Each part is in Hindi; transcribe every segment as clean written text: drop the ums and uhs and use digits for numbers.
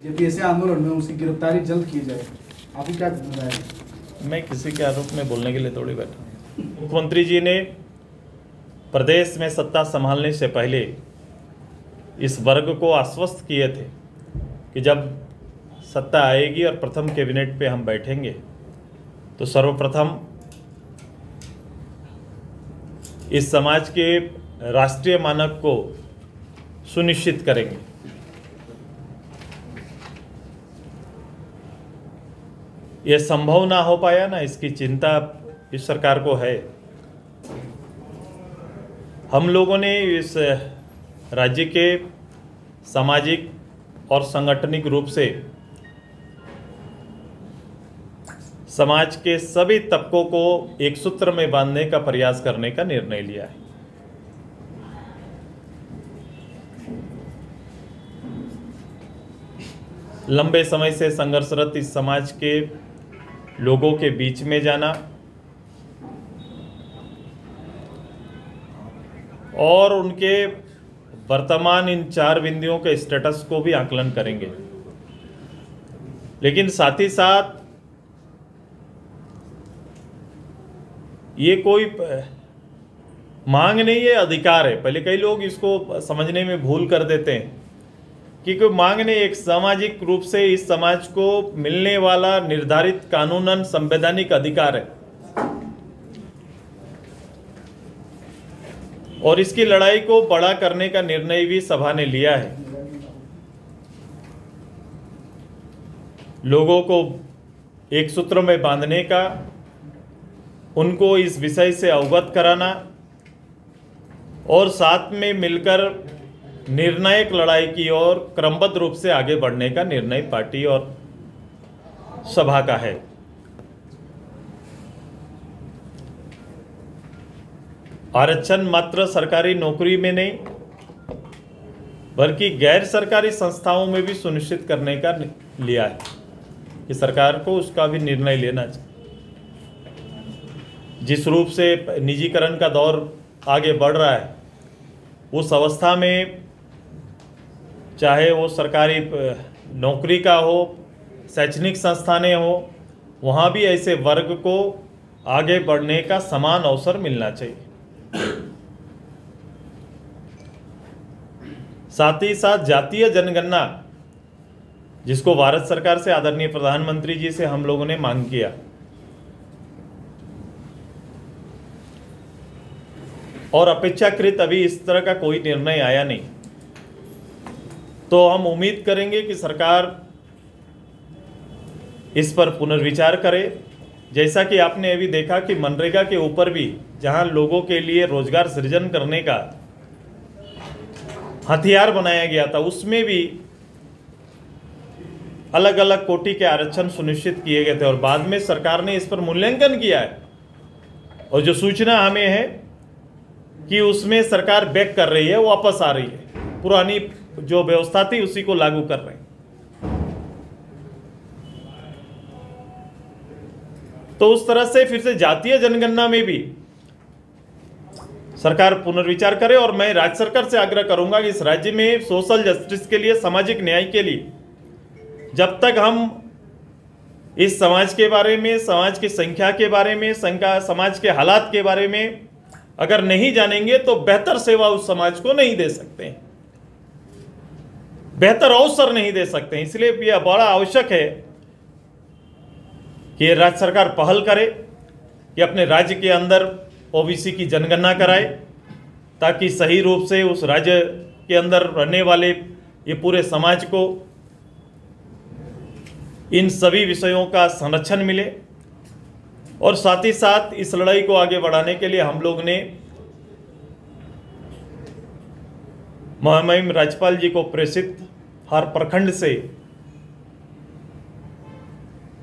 जेपीएससी आंदोलन में उसकी गिरफ्तारी जल्द की जाए, आपको क्या राय है? मैं किसी के आरोप में बोलने के लिए थोड़ी बैठा हूं। मुख्यमंत्री जी ने प्रदेश में सत्ता संभालने से पहले इस वर्ग को आश्वस्त किए थे कि जब सत्ता आएगी और प्रथम कैबिनेट पे हम बैठेंगे तो सर्वप्रथम इस समाज के राष्ट्रीय मानक को सुनिश्चित करेंगे। यह संभव ना हो पाया ना, इसकी चिंता इस सरकार को है। हम लोगों ने इस राज्य के सामाजिक और सांगठनिक रूप से समाज के सभी तबकों को एक सूत्र में बांधने का प्रयास करने का निर्णय लिया है। लंबे समय से संघर्षरत इस समाज के लोगों के बीच में जाना और उनके वर्तमान इन 4 बिंदुओं के स्टेटस को भी आकलन करेंगे, लेकिन साथ ही साथ ये कोई मांग नहीं है, अधिकार है। पहले कई लोग इसको समझने में भूल कर देते हैं कि कोई मांग नहीं, एक सामाजिक रूप से इस समाज को मिलने वाला निर्धारित कानूनन संवैधानिक अधिकार है और इसकी लड़ाई को बड़ा करने का निर्णय भी सभा ने लिया है। लोगों को एक सूत्र में बांधने का, उनको इस विषय से अवगत कराना और साथ में मिलकर निर्णायक लड़ाई की ओर क्रमबद्ध रूप से आगे बढ़ने का निर्णय पार्टी और सभा का है। आरक्षण मात्र सरकारी नौकरी में नहीं बल्कि गैर सरकारी संस्थाओं में भी सुनिश्चित करने का लिया है कि सरकार को उसका भी निर्णय लेना चाहिए। जिस रूप से निजीकरण का दौर आगे बढ़ रहा है, उस अवस्था में चाहे वो सरकारी नौकरी का हो, शैक्षणिक संस्थानें हो, वहाँ भी ऐसे वर्ग को आगे बढ़ने का समान अवसर मिलना चाहिए। साथ ही साथ जातीय जनगणना, जिसको भारत सरकार से आदरणीय प्रधानमंत्री जी से हम लोगों ने मांग किया और अपेक्षाकृत अभी इस तरह का कोई निर्णय आया नहीं, तो हम उम्मीद करेंगे कि सरकार इस पर पुनर्विचार करे। जैसा कि आपने अभी देखा कि मनरेगा के ऊपर भी, जहां लोगों के लिए रोजगार सृजन करने का हथियार बनाया गया था, उसमें भी अलग अलग कोटि के आरक्षण सुनिश्चित किए गए थे और बाद में सरकार ने इस पर मूल्यांकन किया है और जो सूचना हमें है कि उसमें सरकार बैक कर रही है, वापस आ रही है, पुरानी जो व्यवस्था थी उसी को लागू कर रहे हैं। तो उस तरह से फिर से जातीय जनगणना में भी सरकार पुनर्विचार करे और मैं राज्य सरकार से आग्रह करूंगा कि इस राज्य में सोशल जस्टिस के लिए, सामाजिक न्याय के लिए, जब तक हम इस समाज के बारे में, समाज की संख्या के बारे में, समाज के हालात के बारे में अगर नहीं जानेंगे तो बेहतर सेवा उस समाज को नहीं दे सकते हैं, बेहतर अवसर नहीं दे सकते हैं। इसलिए यह बड़ा आवश्यक है कि राज्य सरकार पहल करे कि अपने राज्य के अंदर ओबीसी की जनगणना कराए, ताकि सही रूप से उस राज्य के अंदर रहने वाले ये पूरे समाज को इन सभी विषयों का संरक्षण मिले। और साथ ही साथ इस लड़ाई को आगे बढ़ाने के लिए हम लोग ने महामहिम राज्यपाल जी को प्रेषित हर प्रखंड से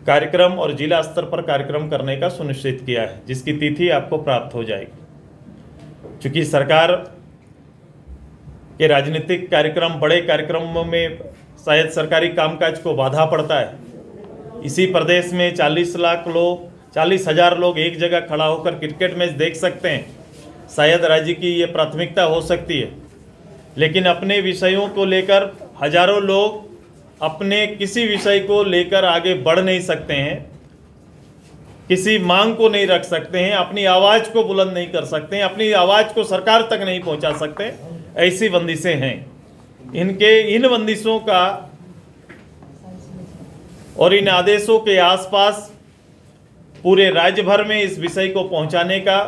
कार्यक्रम और जिला स्तर पर कार्यक्रम करने का सुनिश्चित किया है, जिसकी तिथि आपको प्राप्त हो जाएगी। चूंकि सरकार के राजनीतिक कार्यक्रम, बड़े कार्यक्रमों में शायद सरकारी कामकाज को बाधा पड़ता है, इसी प्रदेश में 40,00,000 लोग एक जगह खड़ा होकर क्रिकेट मैच देख सकते हैं, शायद राज्य की ये प्राथमिकता हो सकती है, लेकिन अपने विषयों को लेकर हजारों लोग अपने किसी विषय को लेकर आगे बढ़ नहीं सकते हैं, किसी मांग को नहीं रख सकते हैं, अपनी आवाज़ को बुलंद नहीं कर सकते हैं, अपनी आवाज़ को सरकार तक नहीं पहुंचा सकते, ऐसी बंदिशें हैं। इन बंदिशों का और इन आदेशों के आसपास पूरे राज्य भर में इस विषय को पहुंचाने का,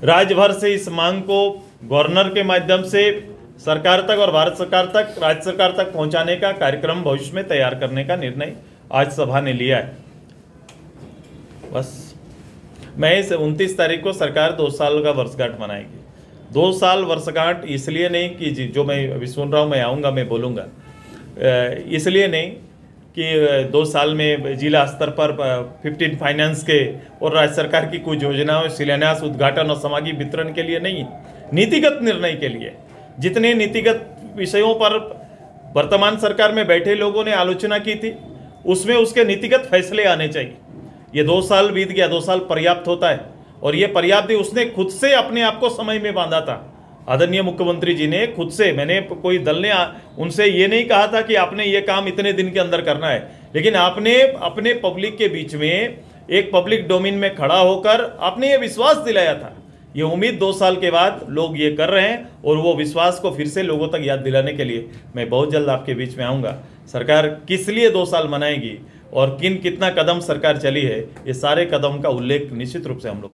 राज्य भर से इस मांग को गवर्नर के माध्यम से सरकार तक और भारत सरकार तक, राज्य सरकार तक पहुंचाने का कार्यक्रम भविष्य में तैयार करने का निर्णय आज सभा ने लिया है। बस मई से 29 तारीख को सरकार 2 साल का वर्षगांठ मनाएगी। 2 साल वर्षगांठ इसलिए नहीं कि जो मैं अभी सुन रहा हूँ, मैं आऊँगा, मैं बोलूँगा, इसलिए नहीं कि 2 साल में जिला स्तर पर 15 फाइनेंस के और राज्य सरकार की कुछ योजनाओं शिलान्यास, उद्घाटन और सामग्री वितरण के लिए नहीं, नीतिगत निर्णय के लिए। जितने नीतिगत विषयों पर वर्तमान सरकार में बैठे लोगों ने आलोचना की थी, उसमें उसके नीतिगत फैसले आने चाहिए। ये 2 साल बीत गया, 2 साल पर्याप्त होता है, और ये पर्याप्त उसने खुद से अपने आप को समय में बांधा था। आदरणीय मुख्यमंत्री जी ने खुद से, मैंने कोई दल ने उनसे ये नहीं कहा था कि आपने ये काम इतने दिन के अंदर करना है, लेकिन आपने अपने पब्लिक के बीच में एक पब्लिक डोमेन में खड़ा होकर आपने ये विश्वास दिलाया था। ये उम्मीद 2 साल के बाद लोग ये कर रहे हैं, और वो विश्वास को फिर से लोगों तक याद दिलाने के लिए मैं बहुत जल्द आपके बीच में आऊँगा। सरकार किस लिए 2 साल मनाएगी और कितना कदम सरकार चली है, ये सारे कदम का उल्लेख निश्चित रूप से हम लोग